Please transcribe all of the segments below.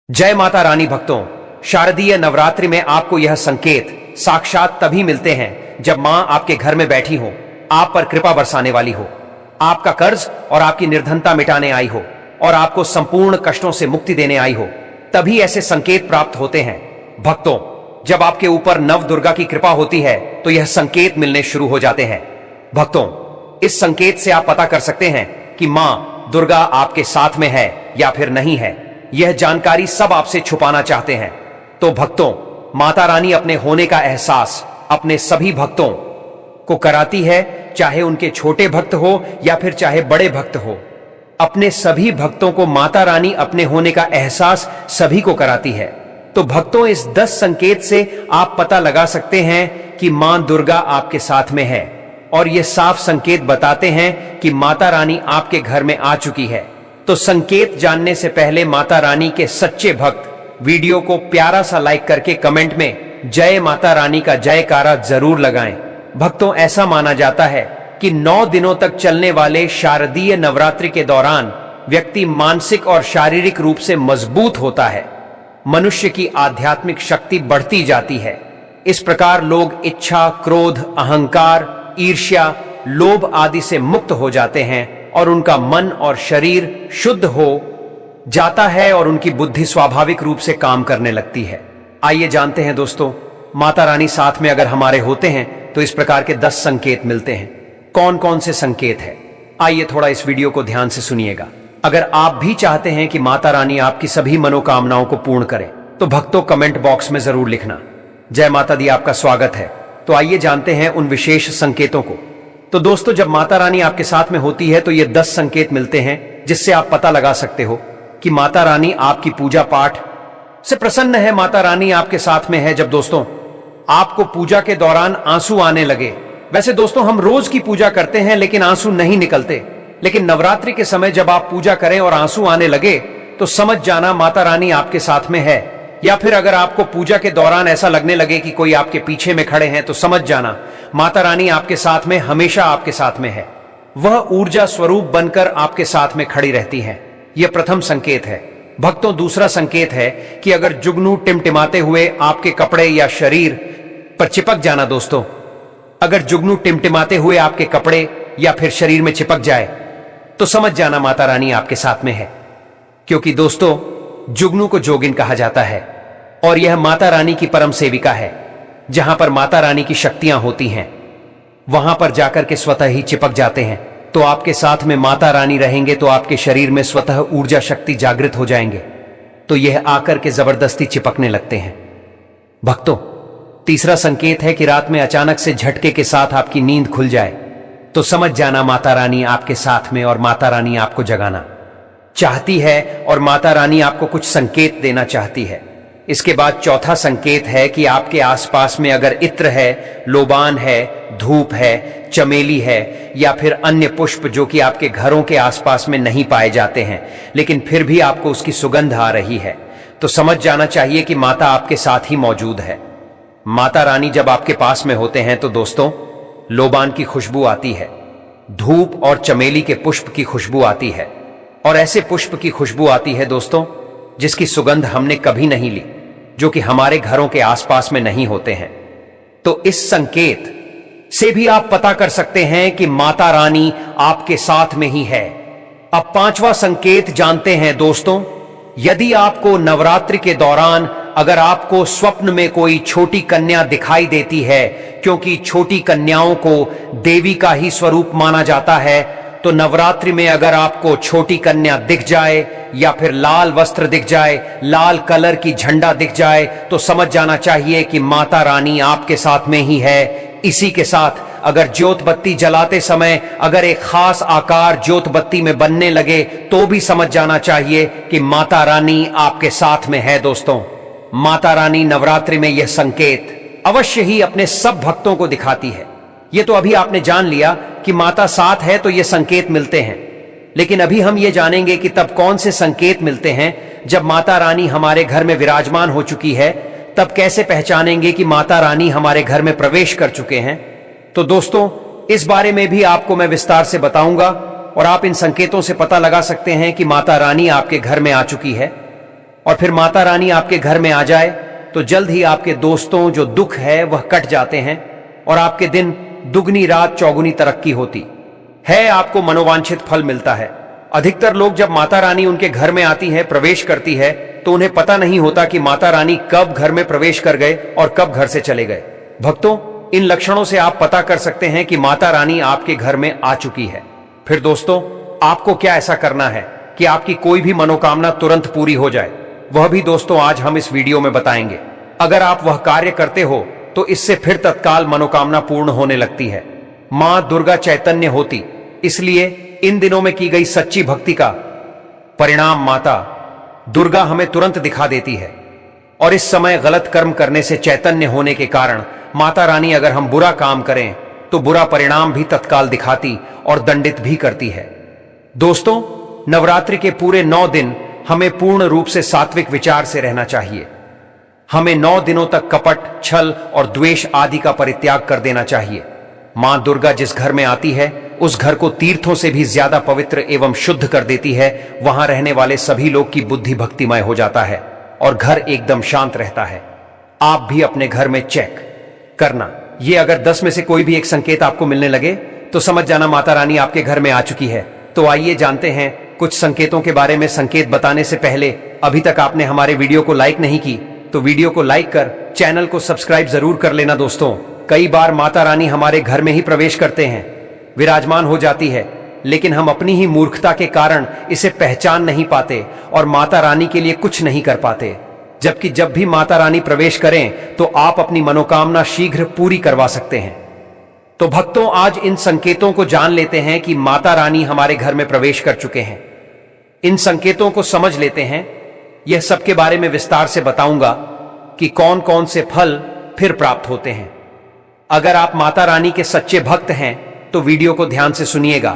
जय माता रानी भक्तों, शारदीय नवरात्रि में आपको यह संकेत साक्षात तभी मिलते हैं जब मां आपके घर में बैठी हो, आप पर कृपा बरसाने वाली हो, आपका कर्ज और आपकी निर्धनता मिटाने आई हो और आपको संपूर्ण कष्टों से मुक्ति देने आई हो। तभी ऐसे संकेत प्राप्त होते हैं। भक्तों, जब आपके ऊपर नव दुर्गा की कृपा होती है तो यह संकेत मिलने शुरू हो जाते हैं। भक्तों, इस संकेत से आप पता कर सकते हैं कि मां दुर्गा आपके साथ में है या फिर नहीं है। यह जानकारी सब आपसे छुपाना चाहते हैं। तो भक्तों, माता रानी अपने होने का एहसास अपने सभी भक्तों को कराती है, चाहे उनके छोटे भक्त हो या फिर चाहे बड़े भक्त हो। अपने सभी भक्तों को माता रानी अपने होने का एहसास सभी को कराती है। तो भक्तों, इस 10 संकेत से आप पता लगा सकते हैं कि मां दुर्गा आपके साथ में है और ये साफ संकेत बताते हैं कि माता रानी आपके घर में आ चुकी है। तो संकेत जानने से पहले माता रानी के सच्चे भक्त वीडियो को प्यारा सा लाइक करके कमेंट में जय माता रानी का जयकारा जरूर लगाएं। भक्तों, ऐसा माना जाता है कि 9 दिनों तक चलने वाले शारदीय नवरात्रि के दौरान व्यक्ति मानसिक और शारीरिक रूप से मजबूत होता है। मनुष्य की आध्यात्मिक शक्ति बढ़ती जाती है। इस प्रकार लोग इच्छा, क्रोध, अहंकार, ईर्ष्या, लोभ आदि से मुक्त हो जाते हैं और उनका मन और शरीर शुद्ध हो जाता है और उनकी बुद्धि स्वाभाविक रूप से काम करने लगती है। आइए जानते हैं दोस्तों, माता रानी साथ में अगर हमारे होते हैं तो इस प्रकार के 10 संकेत मिलते हैं। कौन कौन से संकेत हैं? आइए थोड़ा इस वीडियो को ध्यान से सुनिएगा। अगर आप भी चाहते हैं कि माता रानी आपकी सभी मनोकामनाओं को पूर्ण करें तो भक्तों, कमेंट बॉक्स में जरूर लिखना। जय माता दी, आपका स्वागत है। तो आइए जानते हैं उन विशेष संकेतों को। तो दोस्तों, जब माता रानी आपके साथ में होती है तो ये 10 संकेत मिलते हैं जिससे आप पता लगा सकते हो कि माता रानी आपकी पूजा पाठ से प्रसन्न है, माता रानी आपके साथ में है। जब दोस्तों आपको पूजा के दौरान आंसू आने लगे, वैसे दोस्तों हम रोज की पूजा करते हैं लेकिन आंसू नहीं निकलते, लेकिन नवरात्रि के समय जब आप पूजा करें और आंसू आने लगे तो समझ जाना माता रानी आपके साथ में है। या फिर अगर आपको पूजा के दौरान ऐसा लगने लगे कि कोई आपके पीछे में खड़े हैं तो समझ जाना माता रानी आपके साथ में, हमेशा आपके साथ में है। वह ऊर्जा स्वरूप बनकर आपके साथ में खड़ी रहती है। यह प्रथम संकेत है। भक्तों, दूसरा संकेत है कि अगर जुगनू टिमटिमाते हुए आपके कपड़े या शरीर पर चिपक जाना। दोस्तों, अगर जुगनू टिमटिमाते हुए आपके कपड़े या फिर शरीर में चिपक जाए तो समझ जाना माता रानी आपके साथ में है। क्योंकि दोस्तों, जुगनू को जोगिन कहा जाता है और यह माता रानी की परम सेविका है। जहां पर माता रानी की शक्तियां होती हैं वहां पर जाकर के स्वतः ही चिपक जाते हैं। तो आपके साथ में माता रानी रहेंगे तो आपके शरीर में स्वतः ऊर्जा शक्ति जागृत हो जाएंगे, तो यह आकर के जबरदस्ती चिपकने लगते हैं। भक्तों, तीसरा संकेत है कि रात में अचानक से झटके के साथ आपकी नींद खुल जाए तो समझ जाना माता रानी आपके साथ में और माता रानी आपको जगाना चाहती है और माता रानी आपको कुछ संकेत देना चाहती है। इसके बाद चौथा संकेत है कि आपके आसपास में अगर इत्र है, लोबान है, धूप है, चमेली है या फिर अन्य पुष्प जो कि आपके घरों के आसपास में नहीं पाए जाते हैं लेकिन फिर भी आपको उसकी सुगंध आ रही है तो समझ जाना चाहिए कि माता आपके साथ ही मौजूद है। माता रानी जब आपके पास में होते हैं तो दोस्तों, लोबान की खुशबू आती है, धूप और चमेली के पुष्प की खुशबू आती है और ऐसे पुष्प की खुशबू आती है दोस्तों जिसकी सुगंध हमने कभी नहीं ली, जो कि हमारे घरों के आसपास में नहीं होते हैं। तो इस संकेत से भी आप पता कर सकते हैं कि माता रानी आपके साथ में ही है। अब 5वां संकेत जानते हैं दोस्तों। यदि आपको नवरात्रि के दौरान अगर आपको स्वप्न में कोई छोटी कन्या दिखाई देती है, क्योंकि छोटी कन्याओं को देवी का ही स्वरूप माना जाता है, तो नवरात्रि में अगर आपको छोटी कन्या दिख जाए या फिर लाल वस्त्र दिख जाए, लाल कलर की झंडा दिख जाए तो समझ जाना चाहिए कि माता रानी आपके साथ में ही है। इसी के साथ अगर ज्योत बत्ती जलाते समय अगर एक खास आकार ज्योत बत्ती में बनने लगे तो भी समझ जाना चाहिए कि माता रानी आपके साथ में है। दोस्तों, माता रानी नवरात्रि में यह संकेत अवश्य ही अपने सब भक्तों को दिखाती है। ये तो अभी आपने जान लिया कि माता साथ है तो ये संकेत मिलते हैं, लेकिन अभी हम ये जानेंगे कि तब कौन से संकेत मिलते हैं जब माता रानी हमारे घर में विराजमान हो चुकी है। तब कैसे पहचानेंगे कि माता रानी हमारे घर में प्रवेश कर चुके हैं? तो दोस्तों, इस बारे में भी आपको मैं विस्तार से बताऊंगा और आप इन संकेतों से पता लगा सकते हैं कि माता रानी आपके घर में आ चुकी है। और फिर माता रानी आपके घर में आ जाए तो जल्द ही आपके दोस्तों जो दुख है वह कट जाते हैं और आपके दिन दुगनी रात चौगुनी तरक्की होती है, आपको मनोवांछित फल मिलता है। अधिकतर लोग जब माता रानी उनके घर में आती है, प्रवेश करती है, तो उन्हें पता नहीं होता कि माता रानी कब घर में प्रवेश कर गए और कब घर से चले गए। भक्तों, इन लक्षणों से आप पता कर सकते हैं कि माता रानी आपके घर में आ चुकी है। फिर दोस्तों, आपको क्या ऐसा करना है कि आपकी कोई भी मनोकामना तुरंत पूरी हो जाए, वह भी दोस्तों आज हम इस वीडियो में बताएंगे। अगर आप वह कार्य करते हो तो इससे फिर तत्काल मनोकामना पूर्ण होने लगती है। मां दुर्गा चैतन्य होती, इसलिए इन दिनों में की गई सच्ची भक्ति का परिणाम माता दुर्गा हमें तुरंत दिखा देती है। और इस समय गलत कर्म करने से चैतन्य होने के कारण माता रानी अगर हम बुरा काम करें तो बुरा परिणाम भी तत्काल दिखाती और दंडित भी करती है। दोस्तों, नवरात्रि के पूरे 9 दिन हमें पूर्ण रूप से सात्विक विचार से रहना चाहिए। हमें 9 दिनों तक कपट, छल और द्वेष आदि का परित्याग कर देना चाहिए। मां दुर्गा जिस घर में आती है उस घर को तीर्थों से भी ज्यादा पवित्र एवं शुद्ध कर देती है। वहां रहने वाले सभी लोग की बुद्धि भक्तिमय हो जाता है और घर एकदम शांत रहता है। आप भी अपने घर में चेक करना। ये अगर 10 में से कोई भी एक संकेत आपको मिलने लगे तो समझ जाना माता रानी आपके घर में आ चुकी है। तो आइए जानते हैं कुछ संकेतों के बारे में। संकेत बताने से पहले अभी तक आपने हमारे वीडियो को लाइक नहीं की तो वीडियो को लाइक कर चैनल को सब्सक्राइब जरूर कर लेना। दोस्तों, कई बार माता रानी हमारे घर में ही प्रवेश करते हैं, विराजमान हो जाती है, लेकिन हम अपनी ही मूर्खता के कारण इसे पहचान नहीं पाते और माता रानी के लिए कुछ नहीं कर पाते। जबकि जब भी माता रानी प्रवेश करें तो आप अपनी मनोकामना शीघ्र पूरी करवा सकते हैं। तो भक्तों, आज इन संकेतों को जान लेते हैं कि माता रानी हमारे घर में प्रवेश कर चुके हैं। इन संकेतों को समझ लेते हैं। यह सबके बारे में विस्तार से बताऊंगा कि कौन कौन से फल फिर प्राप्त होते हैं। अगर आप माता रानी के सच्चे भक्त हैं तो वीडियो को ध्यान से सुनिएगा।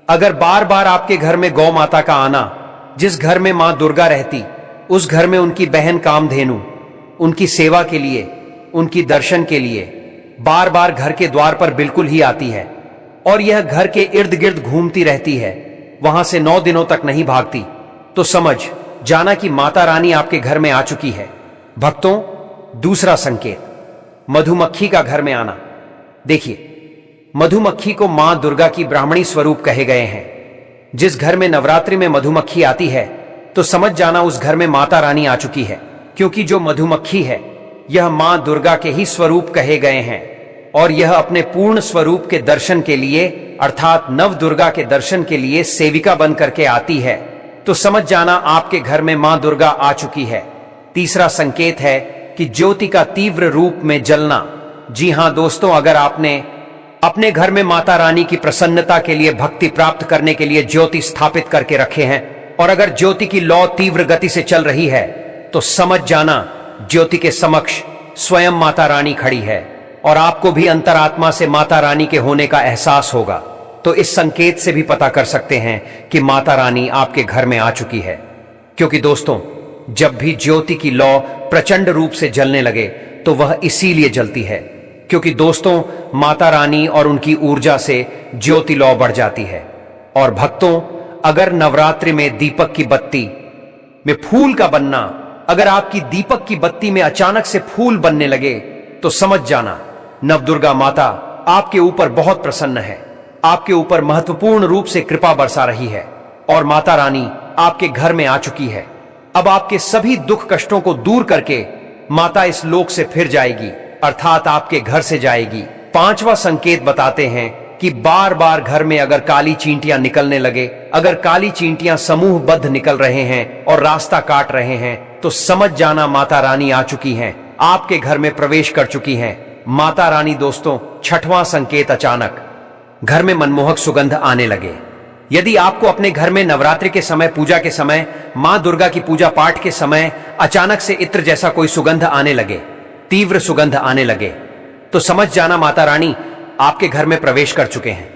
अगर बार बार आपके घर में गौ माता का आना, जिस घर में मां दुर्गा रहती उस घर में उनकी बहन कामधेनु उनकी सेवा के लिए, उनकी दर्शन के लिए बार बार घर के द्वार पर बिल्कुल ही आती है और यह घर के इर्द गिर्द घूमती रहती है, वहां से 9 दिनों तक नहीं भागती, तो समझ जाना कि माता रानी आपके घर में आ चुकी है। भक्तों, दूसरा संकेत, मधुमक्खी का घर में आना। देखिए, मधुमक्खी को मां दुर्गा की ब्राह्मणी स्वरूप कहे गए हैं। जिस घर में नवरात्रि में मधुमक्खी आती है तो समझ जाना उस घर में माता रानी आ चुकी है, क्योंकि जो मधुमक्खी है यह मां दुर्गा के ही स्वरूप कहे गए हैं और यह अपने पूर्ण स्वरूप के दर्शन के लिए अर्थात नव दुर्गा के दर्शन के लिए सेविका बन करके आती है। तो समझ जाना आपके घर में मां दुर्गा आ चुकी है। तीसरा संकेत है कि ज्योति का तीव्र रूप में जलना। जी हां दोस्तों, अगर आपने अपने घर में माता रानी की प्रसन्नता के लिए, भक्ति प्राप्त करने के लिए ज्योति स्थापित करके रखे हैं और अगर ज्योति की लौ तीव्र गति से चल रही है तो समझ जाना ज्योति के समक्ष स्वयं माता रानी खड़ी है और आपको भी अंतरात्मा से माता रानी के होने का एहसास होगा। तो इस संकेत से भी पता कर सकते हैं कि माता रानी आपके घर में आ चुकी है। क्योंकि दोस्तों, जब भी ज्योति की लौ प्रचंड रूप से जलने लगे तो वह इसीलिए जलती है क्योंकि दोस्तों, माता रानी और उनकी ऊर्जा से ज्योति लौ बढ़ जाती है। और भक्तों, अगर नवरात्रि में दीपक की बत्ती में फूल का बनना, अगर आपकी दीपक की बत्ती में अचानक से फूल बनने लगे तो समझ जाना नवदुर्गा माता आपके ऊपर बहुत प्रसन्न है, आपके ऊपर महत्वपूर्ण रूप से कृपा बरसा रही है और माता रानी आपके घर में आ चुकी है। अब आपके सभी दुख कष्टों को दूर करके माता इस लोक से फिर जाएगी, अर्थात आपके घर से जाएगी। 5वां संकेत बताते हैं कि बार बार घर में अगर काली चींटियां निकलने लगे, अगर काली चींटियां समूहबद्ध निकल रहे हैं और रास्ता काट रहे हैं तो समझ जाना माता रानी आ चुकी हैं, आपके घर में प्रवेश कर चुकी हैं माता रानी। दोस्तों, 6वां संकेत, अचानक घर में मनमोहक सुगंध आने लगे। यदि आपको अपने घर में नवरात्रि के समय, पूजा के समय, मां दुर्गा की पूजा पाठ के समय अचानक से इत्र जैसा कोई सुगंध आने लगे, तीव्र सुगंध आने लगे, तो समझ जाना माता रानी आपके घर में प्रवेश कर चुके हैं।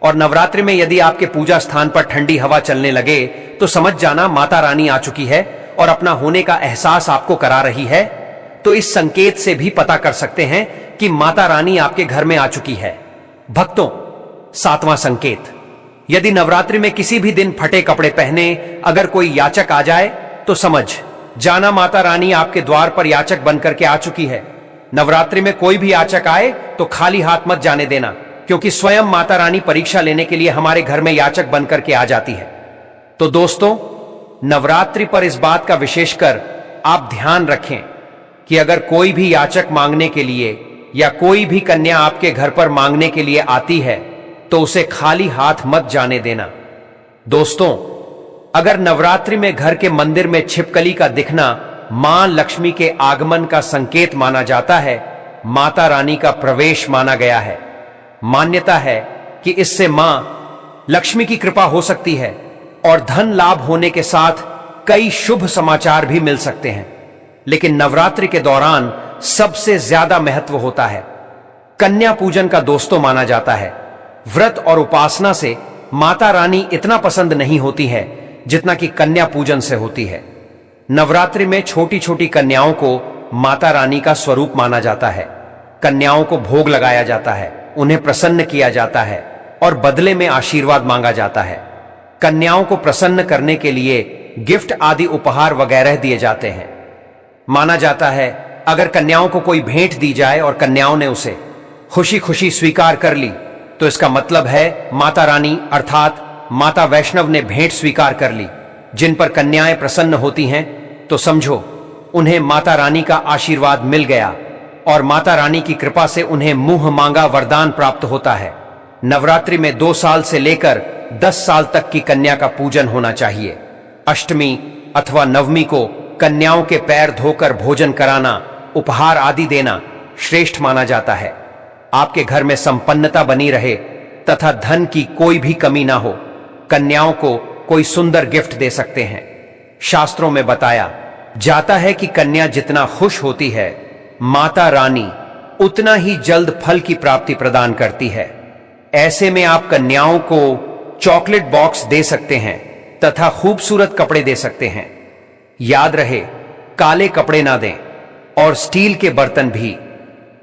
और नवरात्रि में यदि आपके पूजा स्थान पर ठंडी हवा चलने लगे तो समझ जाना माता रानी आ चुकी है और अपना होने का एहसास आपको करा रही है। तो इस संकेत से भी पता कर सकते हैं कि माता रानी आपके घर में आ चुकी है। भक्तों, 7वां संकेत, यदि नवरात्रि में किसी भी दिन फटे कपड़े पहने अगर कोई याचक आ जाए तो समझ जाना माता रानी आपके द्वार पर याचक बनकर के आ चुकी है। नवरात्रि में कोई भी याचक आए तो खाली हाथ मत जाने देना, क्योंकि स्वयं माता रानी परीक्षा लेने के लिए हमारे घर में याचक बनकर के आ जाती है। तो दोस्तों, नवरात्रि पर इस बात का विशेषकर आप ध्यान रखें कि अगर कोई भी याचक मांगने के लिए या कोई भी कन्या आपके घर पर मांगने के लिए आती है तो उसे खाली हाथ मत जाने देना। दोस्तों, अगर नवरात्रि में घर के मंदिर में छिपकली का दिखना मां लक्ष्मी के आगमन का संकेत माना जाता है, माता रानी का प्रवेश माना गया है। मान्यता है कि इससे मां लक्ष्मी की कृपा हो सकती है और धन लाभ होने के साथ कई शुभ समाचार भी मिल सकते हैं। लेकिन नवरात्रि के दौरान सबसे ज्यादा महत्व होता है कन्या पूजन का। दोस्तों, माना जाता है व्रत और उपासना से माता रानी इतना पसंद नहीं होती है जितना कि कन्या पूजन से होती है। नवरात्रि में छोटी छोटी कन्याओं को माता रानी का स्वरूप माना जाता है। कन्याओं को भोग लगाया जाता है, उन्हें प्रसन्न किया जाता है और बदले में आशीर्वाद मांगा जाता है। कन्याओं को प्रसन्न करने के लिए गिफ्ट आदि उपहार वगैरह दिए जाते हैं। माना जाता है अगर कन्याओं को कोई भेंट दी जाए और कन्याओं ने उसे खुशी खुशी स्वीकार कर ली तो इसका मतलब है माता रानी अर्थात माता वैष्णव ने भेंट स्वीकार कर ली। जिन पर कन्याएं प्रसन्न होती हैं तो समझो उन्हें माता रानी का आशीर्वाद मिल गया और माता रानी की कृपा से उन्हें मुंह मांगा वरदान प्राप्त होता है। नवरात्रि में 2 साल से लेकर 10 साल तक की कन्या का पूजन होना चाहिए। अष्टमी अथवा नवमी को कन्याओं के पैर धोकर भोजन कराना, उपहार आदि देना श्रेष्ठ माना जाता है। आपके घर में संपन्नता बनी रहे तथा धन की कोई भी कमी ना हो, कन्याओं को कोई सुंदर गिफ्ट दे सकते हैं। शास्त्रों में बताया जाता है कि कन्या जितना खुश होती है, माता रानी उतना ही जल्द फल की प्राप्ति प्रदान करती है। ऐसे में आप कन्याओं को चॉकलेट बॉक्स दे सकते हैं तथा खूबसूरत कपड़े दे सकते हैं। याद रहे, काले कपड़े ना दें और स्टील के बर्तन भी।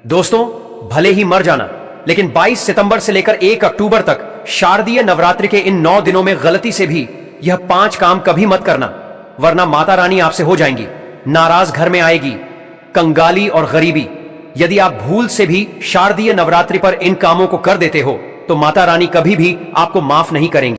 दोस्तों, भले ही मर जाना, लेकिन 22 सितंबर से लेकर 1 अक्टूबर तक शारदीय नवरात्रि के इन 9 दिनों में गलती से भी यह 5 काम कभी मत करना, वरना माता रानी आपसे हो जाएंगी नाराज, घर में आएगी कंगाली और गरीबी। यदि आप भूल से भी शारदीय नवरात्रि पर इन कामों को कर देते हो तो माता रानी कभी भी आपको माफ नहीं करेंगी।